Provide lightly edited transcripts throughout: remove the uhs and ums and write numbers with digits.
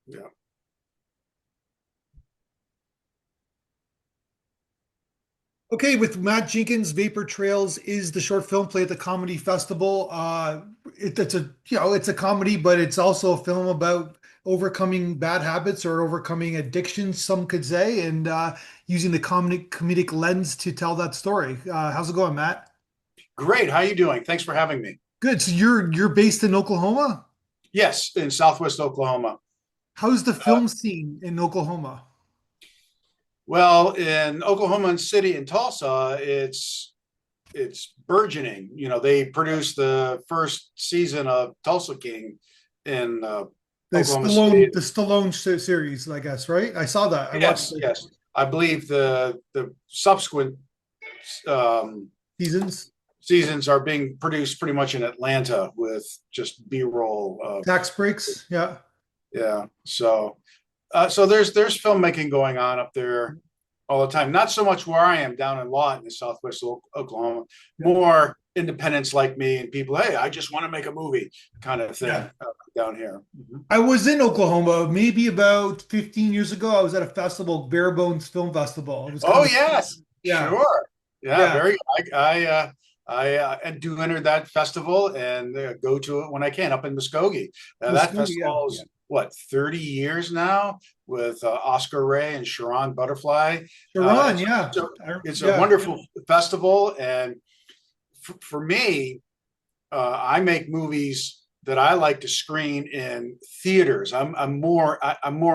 Yeah. Okay, with Matt Jenkins, Vapor Trails is the short film play at the comedy festival. It's a it's a comedy, but it's also a film about overcoming bad habits or overcoming addictions, some could say, and using the comedic lens to tell that story. How's it going, Matt? Great. How you doing? Thanks for having me. Good. So you're based in Oklahoma? Yes, in Southwest Oklahoma. How's the film scene in Oklahoma? Well, in Oklahoma City and Tulsa, it's burgeoning. They produced the first season of Tulsa King in The Oklahoma City. Stallone series, I guess, right? I saw that. I watched Yes, the yes. I believe the subsequent um, seasons. seasons are being produced pretty much in Atlanta with just B-roll of Tax breaks, yeah. yeah. So there's filmmaking going on up there all the time. Not so much where I am down in Lawton, in Southwest Oklahoma. More independents like me and people. Hey, I just want to make a movie, kind of thing Yeah. down here. Mhm. I was in Oklahoma maybe about 15 years ago. I was at a festival, Bare Bones Film Festival. It was Oh kind of, yes, yeah, sure. Yeah, yeah. very. I do enter that festival and go to it when I can up in Muskogee. That Muskogee, yeah. festival is what 30 years now with Oscar Ray and Sharon Butterfly. Sharon, It's yeah. it's a Yeah. wonderful festival, and for me, I make movies that I like to screen in theaters. I'm more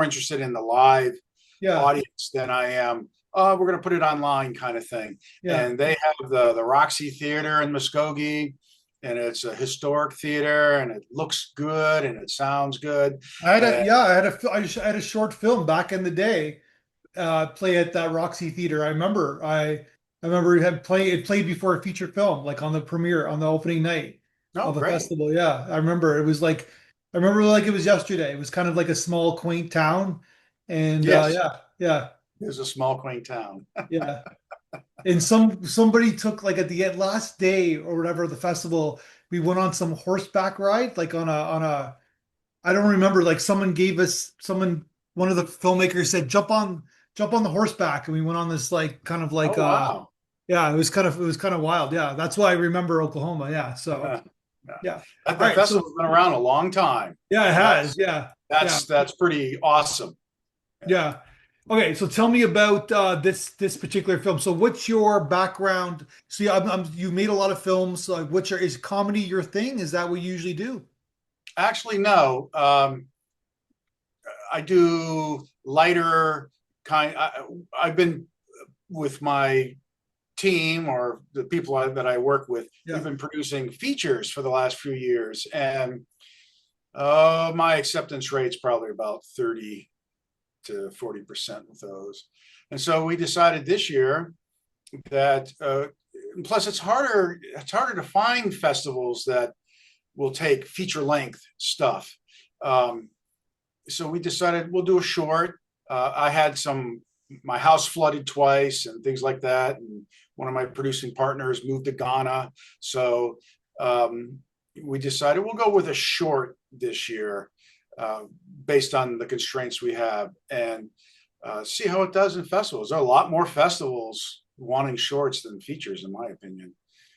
interested in the live Yeah. audience than I am. We're going to put it online kind of thing. Yeah. And they have the Roxy Theater in Muskogee, and it's a historic theater, and it looks good and it sounds good. And I had a short film back in the day, play at that Roxy Theater. I remember it played before a feature film, like on the premiere, on the opening night oh, of the great, festival. Yeah. I remember like it was yesterday. It was kind of like a small, quaint town. And yes, yeah, yeah, it's a small quaint town. yeah. And somebody took like at the last day or whatever of the festival, we went on some horseback ride, like on a I don't remember, like someone one of the filmmakers said jump on the horseback, and we went on this like kind of like Oh wow. yeah, it was kind of wild. Yeah, that's why I remember Oklahoma. Yeah, so Yeah. Yeah. yeah. All That right, so festival's been around a long time. yeah, it has. That's Yeah, yeah, that's pretty awesome. Yeah. yeah. Okay, so tell me about this particular film. So, what's your background? See, you made a lot of films. So is comedy your thing? Is that what you usually do? Actually, no. I do lighter kind. I've been with my team or the people that I work with. We've Yeah. been producing features for the last few years, and my acceptance rate's probably about 30 to 40% with those. And so we decided this year that plus it's harder to find festivals that will take feature length stuff. Um, so we decided we'll do a short. I had my house flooded twice and things like that, and one of my producing partners moved to Ghana, so um, we decided we'll go with a short this year, uh, based on the constraints we have, and see how it does in festivals. There are a lot more festivals wanting shorts than features, in my opinion.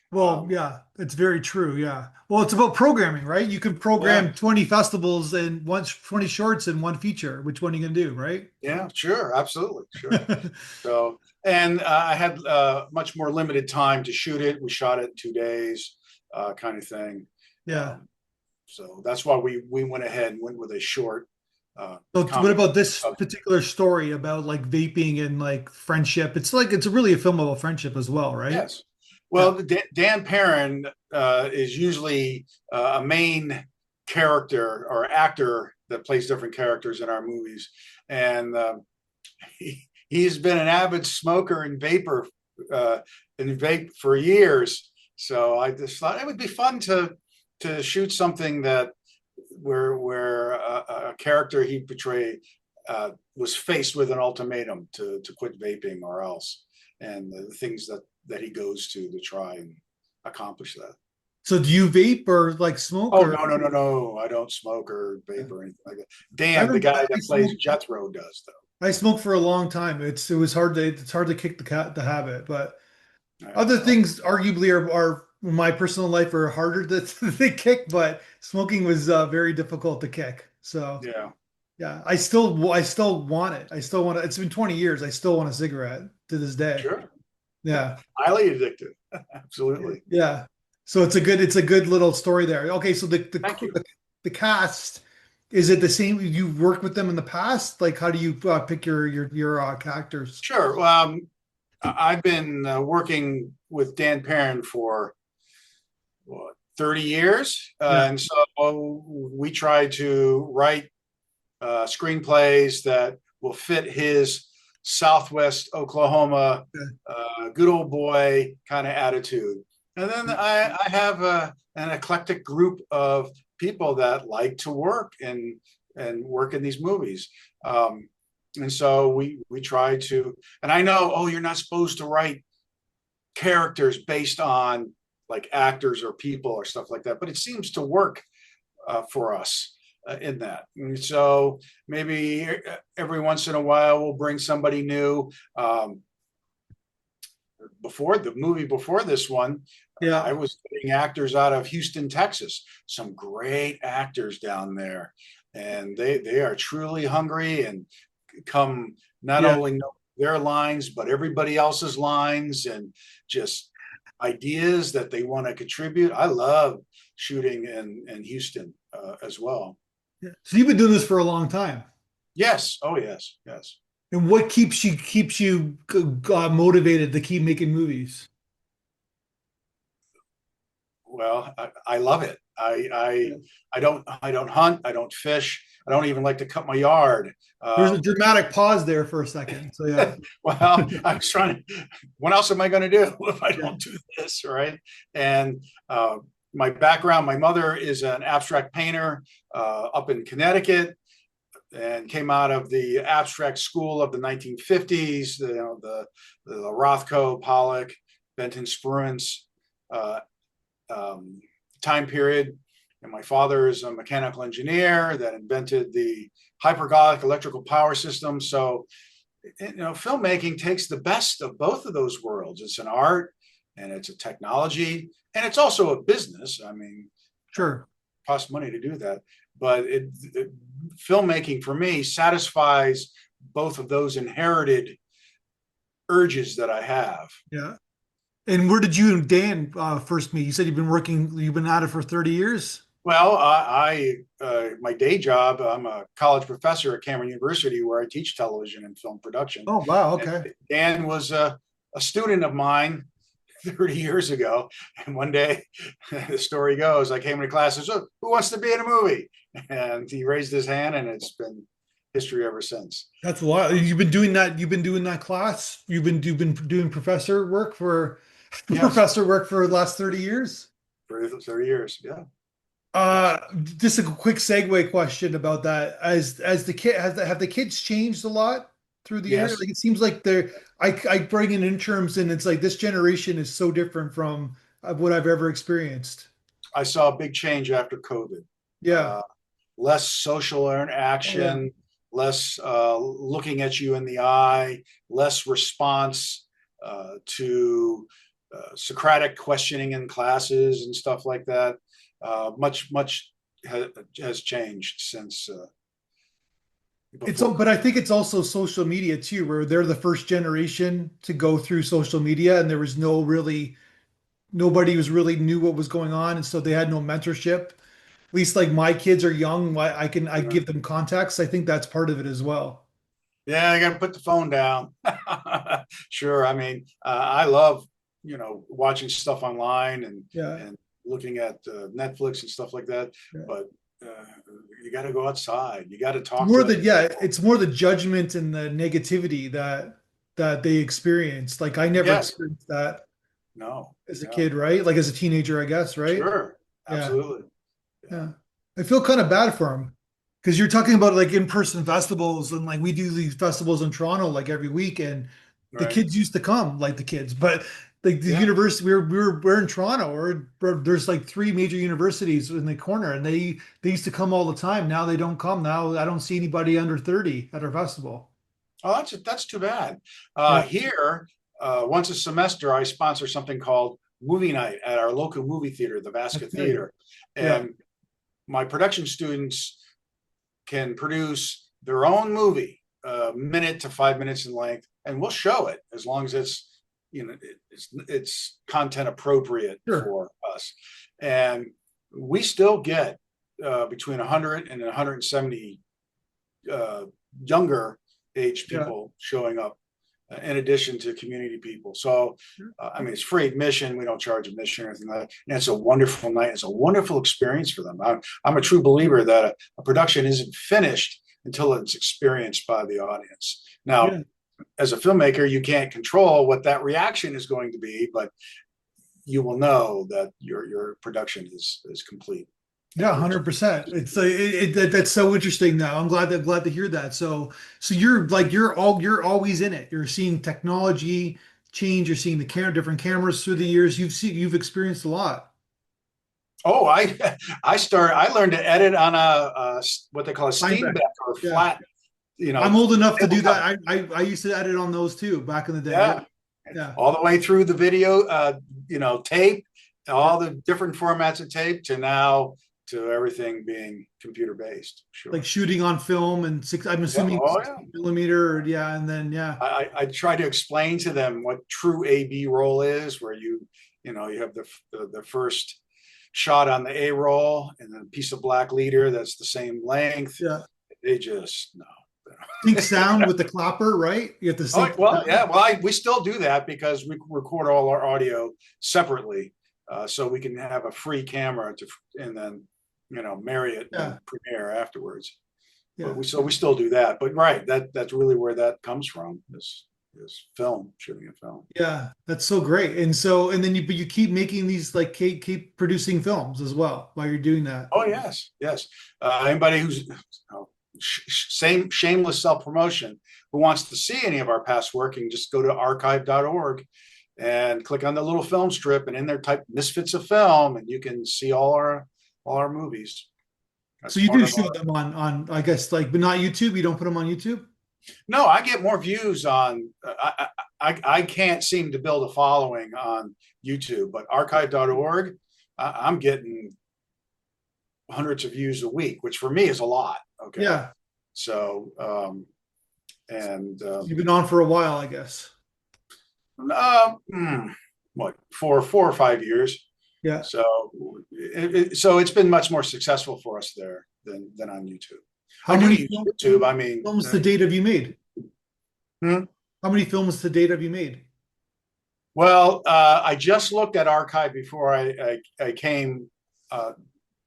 Well, Um, yeah, it's very true. Yeah. Well, it's about programming, right? You can yeah, program 20 festivals and 20 shorts and one feature. Which one are you gonna do, right? yeah, sure, absolutely, sure. So, and I had much more limited time to shoot it. We shot it in 2 days, kind of thing. Yeah. Um, so that's why we went ahead and went with a short So what comedy. about this particular story about like vaping and like friendship? It's really a film about friendship as well, right? Yes. Yeah. Well, Dan Perrin is usually a main character or actor that plays different characters in our movies, and he's been an avid smoker uh, and vape for years. So I just thought it would be fun to shoot something that where a character he portrayed was faced with an ultimatum to quit vaping or else, and the things that he goes to try and accomplish that. So do you vape or like smoke Oh, or? no, no, no, no. I don't smoke or vape or anything like that. I Dan, the remember guy I that plays smoked. Jethro, does I smoked for a long time. It's hard to kick the habit, but though. other Oh, things arguably are in my personal life are harder to kick, but smoking was very difficult to kick. So yeah, yeah, I still want it. I still want it. It's been 20 years. I still want a cigarette to this day. sure. Yeah. Highly addictive. Absolutely. Yeah. So it's a good little story there. Okay, so Thank you. the cast, is it the same? You've worked with them in the past? Like how do you pick your characters? Sure. I've been working with Dan Perrin for what, 30 years. Yeah. And so we try to write screenplays that will fit his Southwest Oklahoma good old boy kind of attitude. And then I have an eclectic group of people that like to work and work in these movies. And so we try to, and I know, oh, you're not supposed to write characters based on like actors or people or stuff like that, but it seems to work for us in that. And so maybe every once in a while we'll bring somebody new. Before the movie, before this one, I Yeah. was getting actors out of Houston, Texas. Some great actors down there, and they are truly hungry and come not Yeah. only know their lines but everybody else's lines and just ideas that they want to contribute. I love shooting in Houston as well. Yeah. So you've been doing this for a long time. Yes. Oh, yes. Yes. And what keeps you motivated to keep making movies? Well, I love it. Yeah. I don't hunt. I don't fish. I don't even like to cut my yard. There's a Um, dramatic pause there for a second. So yeah. well, I was trying to. What else am I going to do if I Yeah. don't do this, right? And my background, my mother is an abstract painter up in Connecticut, and came out of the abstract school of the 1950s. The Rothko, Pollock, Benton Spruance uh, time period. And my father is a mechanical engineer that invented the hypergolic electrical power system. So, filmmaking takes the best of both of those worlds. It's an art and it's a technology and it's also a business. I mean, Sure. it costs money to do that, but filmmaking for me satisfies both of those inherited urges that I have. Yeah. And where did you and Dan first meet? You said you've been at it for 30 years? Well, my day job, I'm a college professor at Cameron University where I teach television and film production. Oh, wow. And Okay. Dan was a student of mine 30 years ago. And one day, the story goes, I came into class and said, "Oh, who wants to be in a movie?" And he raised his hand, and it's been history ever since. That's a lot. You've been doing that class. You've been doing professor work for Yes, professor work for the last 30 years. for 30 years. Yeah. Uh, Yes. just a quick segue question about that. As the kid have the kids changed a lot through the years? Yes. Like it seems like I bring in interns and it's like this generation is so different from what I've ever experienced. I saw a big change after COVID. Yeah. Uh, Less social Oh yeah. interaction, less looking at you in the eye, less response to Socratic questioning in classes and stuff like that. Much has changed since before But I COVID. think it's also social media too, where they're the first generation to go through social media and there was nobody was really knew what was going on, and so they had no mentorship. At least like my kids are young, I Yeah, give them context. I think that's part of it as well. yeah, I got to put the phone down. Sure. I mean, I love watching stuff online Yeah. and looking at Netflix and stuff like that. Yeah. But uh, you got to go outside. You got to talk to other people. It's more the judgment and the negativity that they experience. Like I never Yes. experienced that No. as a Yeah. kid, right? Like as a teenager, I guess, right? Sure. Yeah. Absolutely. Yeah. Yeah. I feel kind of bad for him because you're talking about like in-person festivals and like we do these festivals in Toronto like every week and the Right. kids used to come like the kids, but like the Yeah. university, we're in Toronto, or there's like three major universities in the corner, and they used to come all the time. Now they don't come. Now I don't see anybody under 30 at our festival. Oh, that's too bad. Yeah, Here, once a semester, I sponsor something called movie night at our local movie theater, the Vasca that's great. Theater, Yeah, and my production students can produce their own movie, a minute to 5 minutes in length, and we'll show it as long as it's it's content appropriate sure. for us. And we still get between 100 and 170 uh, younger age Yeah. people showing up in addition to community people. So, I mean, it's free admission. We don't charge admission or anything like that. And it's a wonderful night. It's a wonderful experience for them. I'm a true believer that a production isn't finished until it's experienced by the audience. Now, Yeah. as a filmmaker, you can't control what that reaction is going to be, but you will know that your production is complete Yeah, afterwards. 100%. It's that's so interesting now. I'm glad to hear that. So you're like you're always in it. You're seeing technology change. You're seeing the different cameras through the years. You've experienced a lot. Oh, I learned to edit on a what they call a Steam Steinbeck. deck or Yeah. flat, you I'm know, old enough to do tabletop. that. I used to edit on those too back in the day. Yeah. Yeah, Yeah. all the way through the video, tape, Yeah. all the different formats of tape to now to everything being computer based. Like Sure. shooting on film and I'm Yeah. assuming Oh, yeah. 16 millimeter. Yeah. And then, yeah. I try to explain to them what true A/B roll is, where you have the first shot on the A roll and then a piece of black leader that's the same length. Yeah. They just no. Sync sound with the clapper, right? You have to Oh, sync the well, yeah. sound. Well, we still do that because we record all our audio separately, so we can have a free camera and then marry it Yeah. in Premiere afterwards. But Yeah. we still do that. But right, that's really where that comes from. Is film, shooting a film. Yeah, that's so great. And then you keep making these like keep producing films as well while you're doing that. Oh yes, yes. Anybody who's same shameless self promotion who wants to see any of our past work, you can just go to archive.org and click on the little film strip, and in there type "Misfits of Film," and you can see all our movies. So That's you part do of shoot our. them on I guess like but not YouTube. You don't put them on YouTube. No, I get more views on. I can't seem to build a following on YouTube, but archive.org, I'm getting hundreds of views a week, which for me is a lot. Okay, Yeah, so and you've been on for a while, I guess. uh, hmm, what 4 or 5 years. Yeah. So so it's been much more successful for us there than on YouTube. I How do many use YouTube. I mean, films to date have you made? hmm? How many films to date have you made? Well, I just looked at archive before I came uh,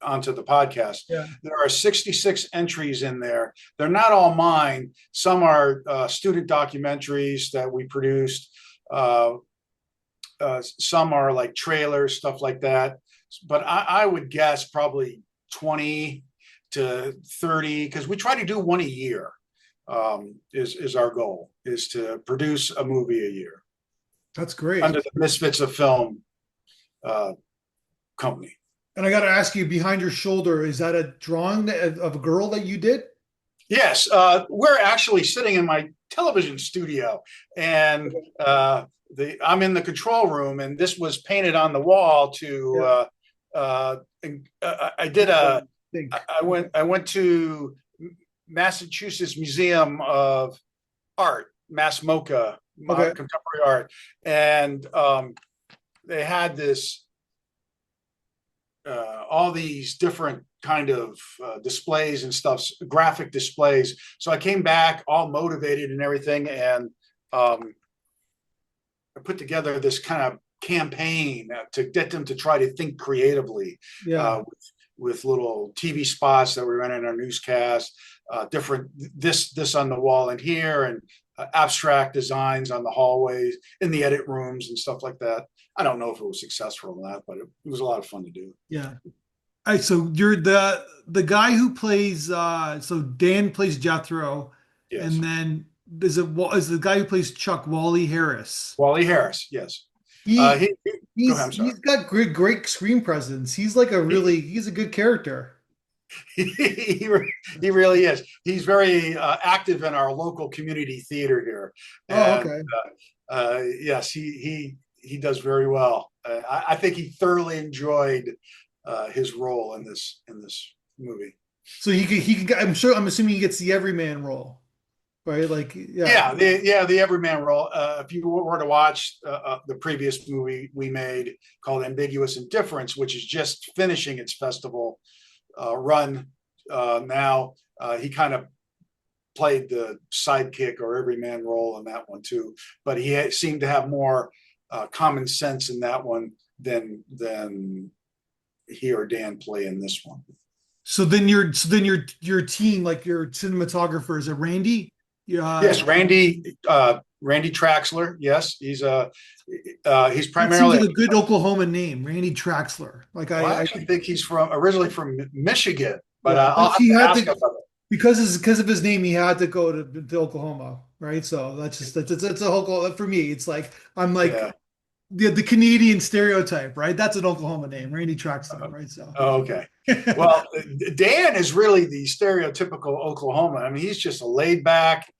onto the podcast. Yeah. There are 66 entries in there. They're not all mine. Some are student documentaries that we produced. Uh, some are like trailers, stuff like that. But I would guess probably 20 to 30, because we try to do one a year. Is our goal, is to produce a movie a year That's great. under the Misfits of Film uh, company. And I got to ask you, behind your shoulder, is that a drawing of a girl that you did? Yes, we're actually sitting in my television studio, and I'm in the control room, and this was painted on the wall to. I did a. Think. I went to Massachusetts Museum of Art, MassMoCA, Okay. contemporary art, and they had this all these different kind of displays and stuff, graphic displays. So I came back all motivated and everything, and I put together this kind of campaign to get them to try to think creatively Yeah. with little TV spots that we ran in our newscast, different this on the wall in here, and abstract designs on the hallways, in the edit rooms, and stuff like that. I don't know if it was successful or not, but it was a lot of fun to do. Yeah. All right, so you're the guy who plays so Dan plays Jethro, Yes, and then is the guy who plays Chuck, Wally Harris. Wally Harris. Yes, He Go ahead. I'm sorry. he's got great screen presence. He's like a really he's a good character. He really is. He's very active in our local community theater here, Oh, and okay. yes, he does very well. I think he thoroughly enjoyed his role in this movie. So he can I'm assuming he gets the everyman role, right? Like yeah. The everyman role. If you were to watch the previous movie we made called Ambiguous Indifference, which is just finishing its festival run now, he kind of played the sidekick or everyman role in that one too. But he seemed to have more common sense in that one than he or Dan play in this one. So then your team, like your cinematographer, is it Randy? Yeah. Yes, Randy Traxler. Yes, he's That seems primarily. like a good Oklahoma name, Randy Traxler. Like Well, I I actually think he's originally from Michigan, but yeah, I'll that's have he to had ask to him about it. because of his name, he had to go to Oklahoma, right? So that's a whole for me. It's like I'm like Yeah. the Canadian stereotype, right? That's an Oklahoma name, Randy Traxler, right? So Okay. Well, Dan is really the stereotypical Oklahoma. I mean, he's just a laid back,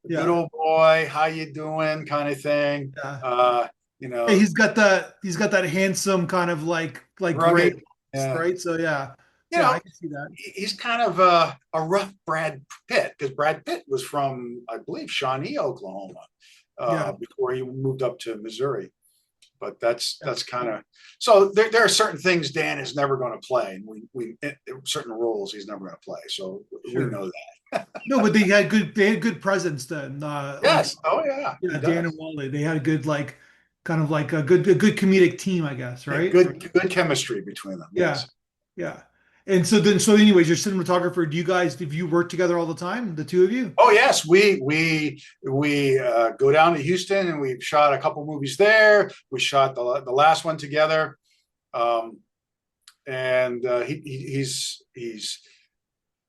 good yeah, old boy. How you doing? Kind of thing. yeah. Uh, you Hey, know, he's got that handsome kind of like gray, rugged. Yeah. right? So yeah, You yeah, know, I can see that. he's kind of a rough Brad Pitt because Brad Pitt was from, I believe, Shawnee, Oklahoma, Yeah, before he moved up to Missouri. But yeah, that's kind of so. There are certain things Dan is never going to play, and we certain roles he's never going to play. So we sure. know that. No, but they had good presence then. Like Yes. Oh yeah, he yeah, Dan and does. Wally, they had a good like kind of like a good comedic team, I guess, Yeah, right? good chemistry between them. Yeah, Yes. yeah. And so anyways, your cinematographer, do you guys if you work together all the time, the two of you? Oh yes, we go down to Houston and we've shot a couple movies there. We shot the last one together, um, and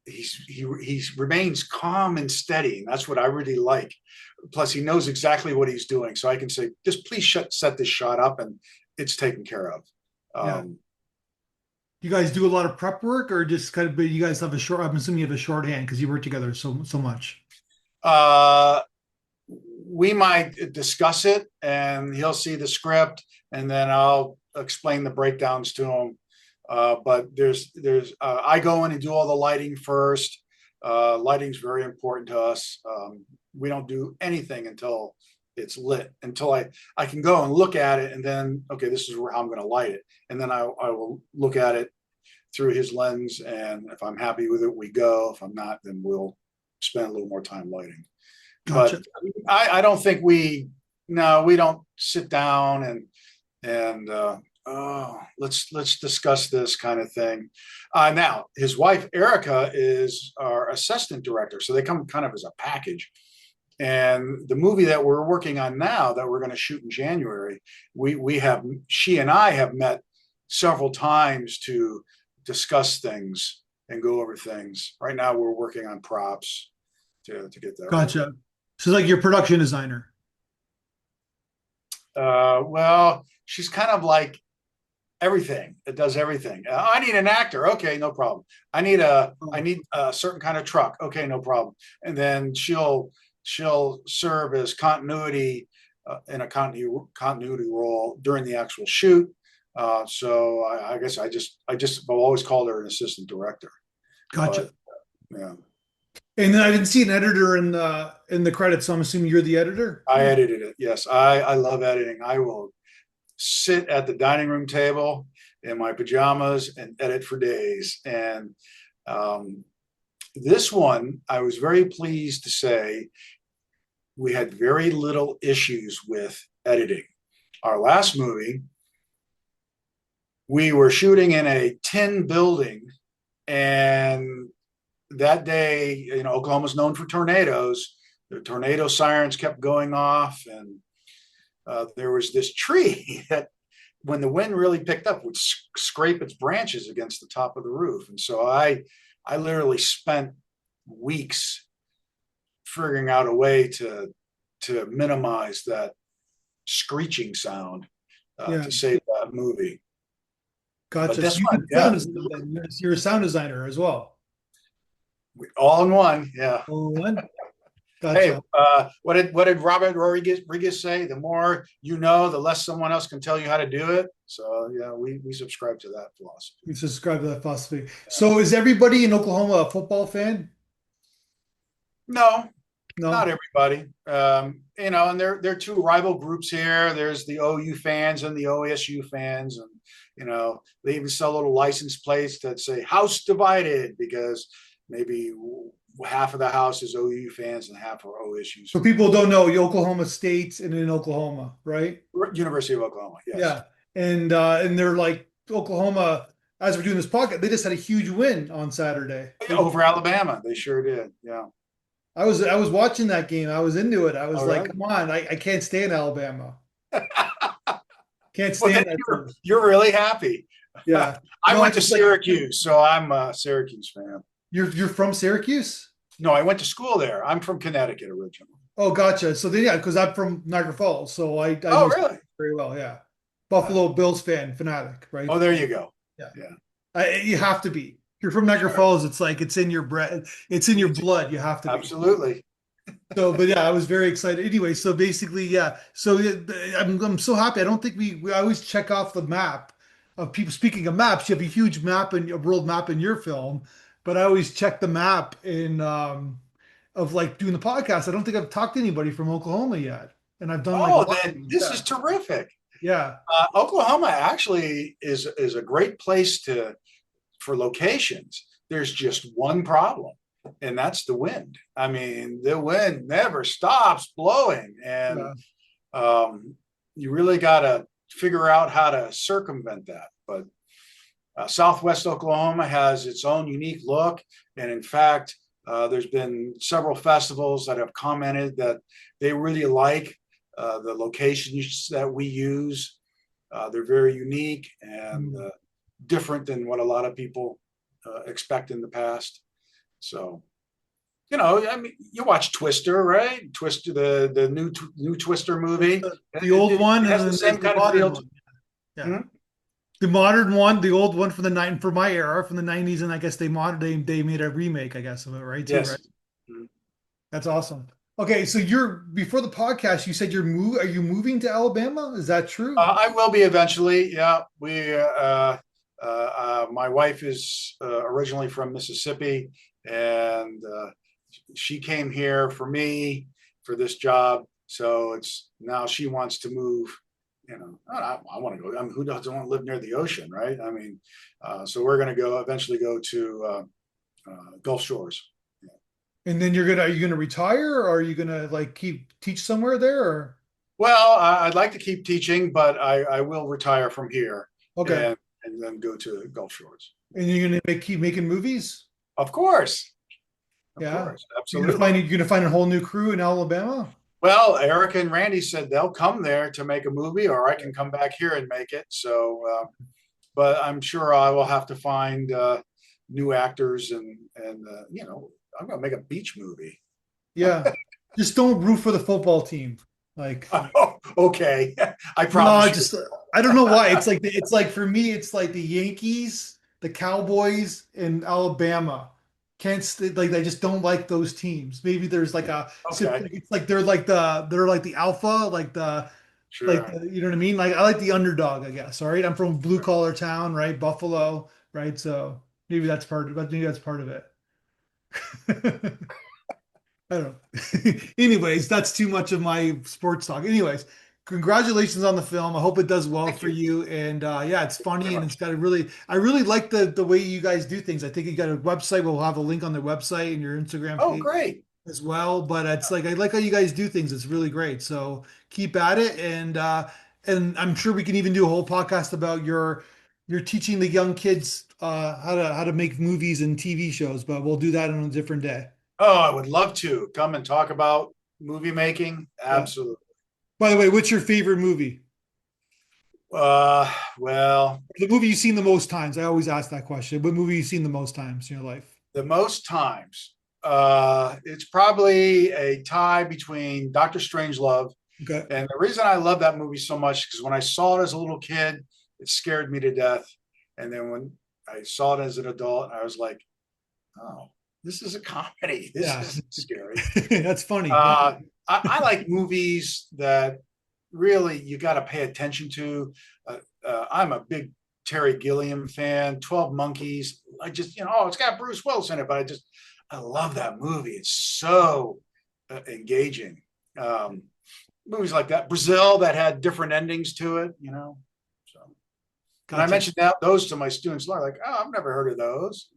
he remains calm and steady, and that's what I really like. Plus, he knows exactly what he's doing, so I can say, just please set this shot up, and it's taken care of. Yeah. Um, You guys do a lot of prep work or just kind of but you guys have a short I'm assuming you have a shorthand because you work together so much. uh, we might discuss it, and he'll see the script, and then I'll explain the breakdowns to him. But I go in and do all the lighting first. Lighting's very important to us. We don't do anything until it's lit, until I can go and look at it, and then okay, this is how I'm going to light it, and then I will look at it through his lens, and if I'm happy with it, we go. If I'm not, then we'll spend a little more time lighting. But Gotcha. I don't think we don't sit down and oh, let's discuss this kind of thing. Now his wife Erica is our assistant director, so they come kind of as a package. And the movie that we're working on now, that we're going to shoot in January, she and I have met several times to discuss things and go over things. Right now, we're working on props to get that ready. Gotcha. So like your production designer. Well, she's kind of like everything. It does everything. I need an actor. Okay, no problem. I Oh, need a certain kind of truck. Okay, no problem. And then she'll serve as continuity in a continuity role during the actual shoot. So I guess I've always called her an assistant director. But gotcha. yeah, And then I didn't see an editor in the credits, so I'm assuming you're the editor. I edited it. Yes, I love editing. I will sit at the dining room table in my pajamas and edit for days. And um, this one, I was very pleased to say we had very little issues with editing. Our last movie, we were shooting in a tin building, and that day, Oklahoma's known for tornadoes. The tornado sirens kept going off, and there was this tree that when the wind really picked up would scrape its branches against the top of the roof. And so I literally spent weeks figuring out a way to minimize that screeching sound. Yeah. to save that movie. But Gotcha. So this you one, did sound yeah, design then. You're a sound designer as well. all in one. Yeah. Oh, one. Hey, Gotcha. what did Robert Rodriguez say? The more you know, the less someone else can tell you how to do it. So yeah, we subscribe to that philosophy. You subscribe to that philosophy. Yeah. So is everybody in Oklahoma a football fan? No, not No. everybody. And there are two rival groups here. There's the OU fans and the OSU fans, and they even sell little license plates that say "House Divided" because maybe half of the house is OU fans and half are OSU So people don't know Oklahoma State and in Oklahoma, right? University of Oklahoma. Yes, Yeah. And they're like Oklahoma, as we're doing this podcast, they just had a huge win on Saturday. over Alabama, they sure did. Yeah. I was watching that game. I was into it. I was All like, right. come on, I can't stand Alabama. Can't Well, then stand that team. you're really happy. Yeah. I No, I went to just like Syracuse, so I'm a Syracuse fan. you're from Syracuse? No, I went to school there. I'm from Connecticut originally. Oh, gotcha. So then, yeah, because I'm from Niagara Falls, so I Oh, know really? very well. Yeah, Uh, Buffalo Bills fan, fanatic, right? oh, there you go. Yeah, Yeah, you have to be. If you're from Niagara sure. Falls, it's like it's in your bread, it's in your blood. You have to be. Absolutely. So, but yeah, I was very excited. Anyway, so basically, yeah. So I'm so happy. I don't think we always check off the map of people. Speaking of maps, you have a huge map and a world map in your film, but I always check the map in of like doing the podcast. I don't think I've talked to anybody from Oklahoma yet, and I've done like a Oh, lot of then these. this Yeah, is terrific. yeah, Oklahoma actually is a great place for locations. There's just one problem, and that's the wind. I mean, the wind never stops blowing, and yeah. um, you really got to figure out how to circumvent that. But Southwest Oklahoma has its own unique look, and in fact, there's been several festivals that have commented that they really like the locations that we use. They're very unique and Mm. different than what a lot of people expect in the past. So, I mean, you watch Twister, right? Twister, the new Twister movie. The old one, It and has the then there's same the kind of modern feel. one. Yeah. Hmm? The modern one, the old one from the night from my era, from the 90s, and I guess they made a remake, I guess, of it, right? Too, right? Yes. Mhm. That's awesome. Okay, so you're before the podcast, you said are you moving to Alabama? Is that true? I will be eventually. Yeah, my wife is originally from Mississippi, and she came here for me for this job. So it's now she wants to move. I want to go. I mean, who doesn't want to live near the ocean, right? I mean, so we're going to eventually go to Gulf Shores. And then are you gonna retire or are you gonna like keep teach somewhere there or Well, I'd like to keep teaching, but I will retire from here okay. and then go to Gulf Shores. And you're gonna keep making movies? Of course, Yeah. absolutely. You're gonna find a whole new crew in Alabama? Well, Eric and Randy said they'll come there to make a movie, or I can come back here and make it. So, but I'm sure I will have to find new actors and I'm going to make a beach movie. Yeah. Just don't root for the football team. Like Oh, okay, I no, promise you. I don't know why. It's like for me, it's like the Yankees, the Cowboys, and Alabama. Can't like I just don't like those teams. Maybe there's like Okay, it's like they're like the alpha, sure. you know what I mean? Like I like the underdog, I guess. All right. I'm from blue collar town, right? Buffalo, right? So maybe that's part of it. I don't know. Anyways, that's too much of my sports talk. Anyways, congratulations on the film. I hope it does well Thank for you you. And yeah, it's very funny and it's much. got I really like the way you guys do things. I think you got a website. We'll have a link on the website and your Instagram Oh, page great. as well. But it's like I like how you guys do things. It's really great. So keep at it. And I'm sure we can even do a whole podcast about you're teaching the young kids how to make movies and TV shows, but we'll do that on a different day. Oh, I would love to come and talk about movie making. Yeah. Absolutely. By the way, what's your favorite movie? Well, The movie you've seen the most times. I always ask that question. What movie you've seen the most times in your life? the most times, it's probably a tie between Doctor Strangelove Okay. And the reason I love that movie so much is when I saw it as a little kid, it scared me to death. And then when I saw it as an adult, I was like, oh, this is a comedy. This Yeah. isn't scary. That's funny. Yeah. Uh, I like movies that really you got to pay attention to. I'm a big Terry Gilliam fan. 12 Monkeys. I just, oh, it's got Bruce Willis in it, but I love that movie. It's so engaging. Um, Movies like that, Brazil, that had different endings to it. So when I Gotcha. mentioned those to my students, they're like, "Oh, I've never heard of those."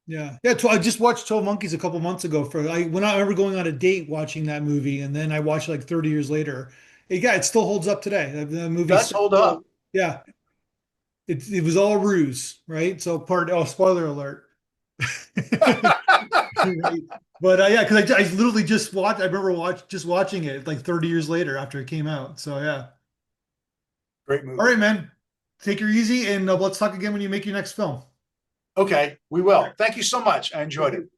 Yeah. Yeah. I just watched 12 Monkeys a couple months ago when I remember going on a date watching that movie, and then I watched it like 30 years later. Yeah, it still holds up today. The movie, Does hold up. yeah, it was all a ruse, right? So spoiler alert. Right. But yeah, because I literally just watched. I remember just watching it like 30 years later after it came out. So yeah. Great All movie. right, man. Take her easy, and let's talk again when you make your next film. Okay, we will. Thank you so much. I enjoyed it.